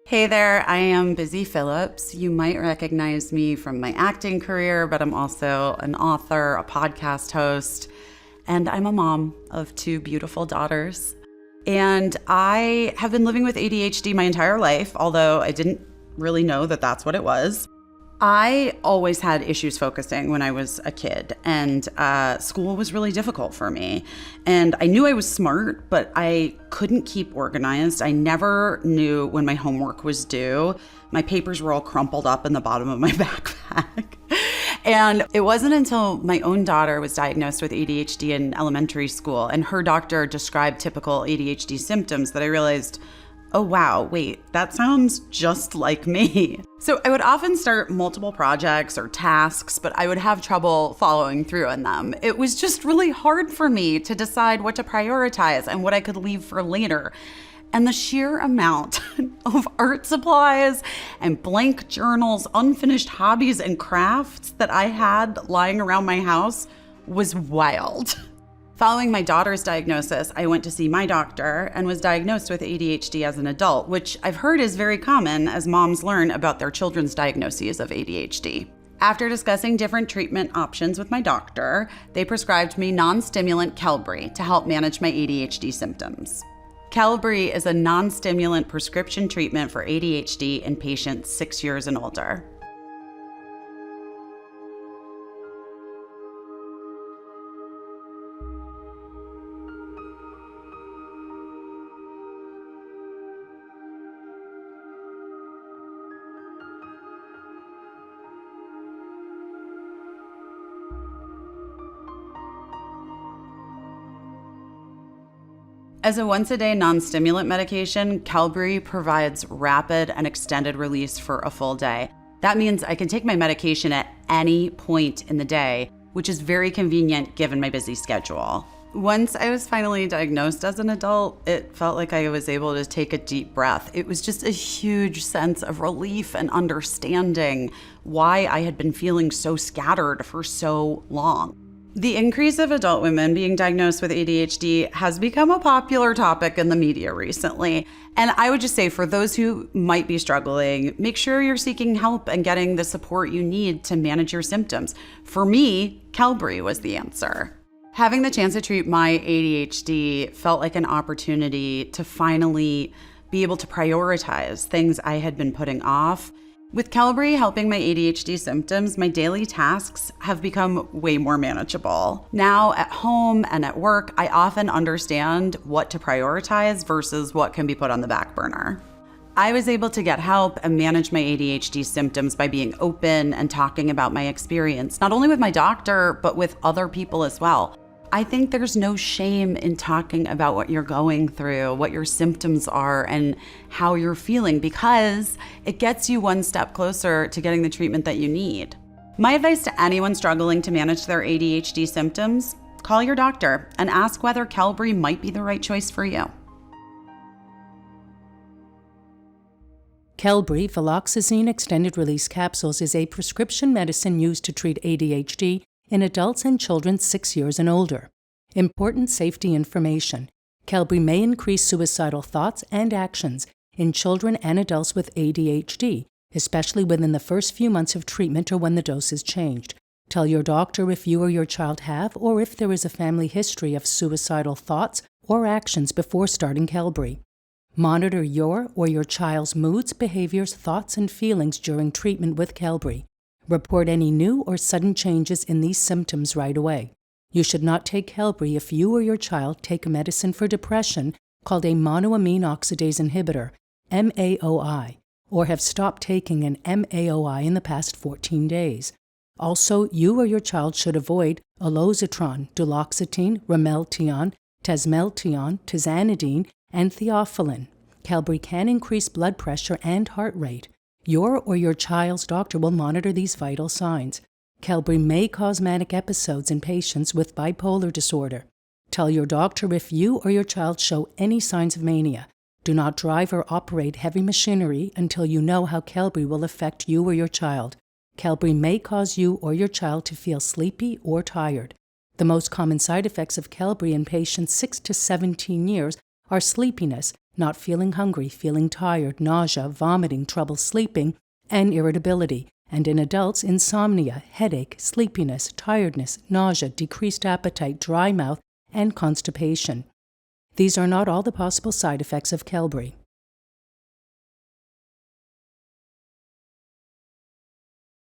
Hey there, I am Busy Phillips. You might recognize me from my acting career, but I'm also an author, a podcast host, and I'm a mom of two beautiful daughters. And I have been living with ADHD my entire life, although I didn't really know that that's what it was. I always had issues focusing when I was a kid, and school was really difficult for me. And I knew I was smart, but I couldn't keep organized. I never knew when my homework was due. My papers were all crumpled up in the bottom of my backpack. And it wasn't until my own daughter was diagnosed with ADHD in elementary school, and her doctor described typical ADHD symptoms, that I realized, oh wow, wait, that sounds just like me. So I would often start multiple projects or tasks, but I would have trouble following through on them. It was just really hard for me to decide what to prioritize and what I could leave for later. And the sheer amount of art supplies and blank journals, unfinished hobbies and crafts that I had lying around my house was wild. Following my daughter's diagnosis, I went to see my doctor and was diagnosed with ADHD as an adult, which I've heard is very common as moms learn about their children's diagnoses of ADHD. After discussing different treatment options with my doctor, they prescribed me non-stimulant Qelbree to help manage my ADHD symptoms. Qelbree is a non-stimulant prescription treatment for ADHD in patients 6 years and older. As a once-a-day non-stimulant medication, Qelbree provides rapid and extended release for a full day. That means I can take my medication at any point in the day, which is very convenient given my busy schedule. Once I was finally diagnosed as an adult, it felt like I was able to take a deep breath. It was just a huge sense of relief and understanding why I had been feeling so scattered for so long. The increase of adult women being diagnosed with ADHD has become a popular topic in the media recently. And I would just say, for those who might be struggling, make sure you're seeking help and getting the support you need to manage your symptoms. For me, Qelbree was the answer. Having the chance to treat my ADHD felt like an opportunity to finally be able to prioritize things I had been putting off. With Qelbree helping my ADHD symptoms, my daily tasks have become way more manageable. Now, at home and at work, I often understand what to prioritize versus what can be put on the back burner. I was able to get help and manage my ADHD symptoms by being open and talking about my experience, not only with my doctor, but with other people as well. I think there's no shame in talking about what you're going through, what your symptoms are, and how you're feeling, because it gets you one step closer to getting the treatment that you need. My advice to anyone struggling to manage their ADHD symptoms: call your doctor and ask whether Qelbree might be the right choice for you. Qelbree Viloxazine Extended-Release Capsules is a prescription medicine used to treat ADHD in adults and children 6 years and older. Important safety information. Qelbree may increase suicidal thoughts and actions in children and adults with ADHD, especially within the first few months of treatment or when the dose is changed. Tell your doctor if you or your child have, or if there is a family history of suicidal thoughts or actions before starting Qelbree. Monitor your or your child's moods, behaviors, thoughts, and feelings during treatment with Qelbree. Report any new or sudden changes in these symptoms right away. You should not take Qelbree if you or your child take a medicine for depression called a monoamine oxidase inhibitor, MAOI, or have stopped taking an MAOI in the past 14 days. Also, you or your child should avoid olozatran, duloxetine, ramelteon, tasmelteon, tizanidine, and theophylline. Qelbree can increase blood pressure and heart rate. Your or your child's doctor will monitor these vital signs. Qelbree may cause manic episodes in patients with bipolar disorder. Tell your doctor if you or your child show any signs of mania. Do not drive or operate heavy machinery until you know how Qelbree will affect you or your child. Qelbree may cause you or your child to feel sleepy or tired. The most common side effects of Qelbree in patients 6 to 17 years are sleepiness not feeling hungry, feeling tired, nausea, vomiting, trouble sleeping, and irritability, and in adults, insomnia, headache, sleepiness, tiredness, nausea, decreased appetite, dry mouth, and constipation. These are not all the possible side effects of Qelbree.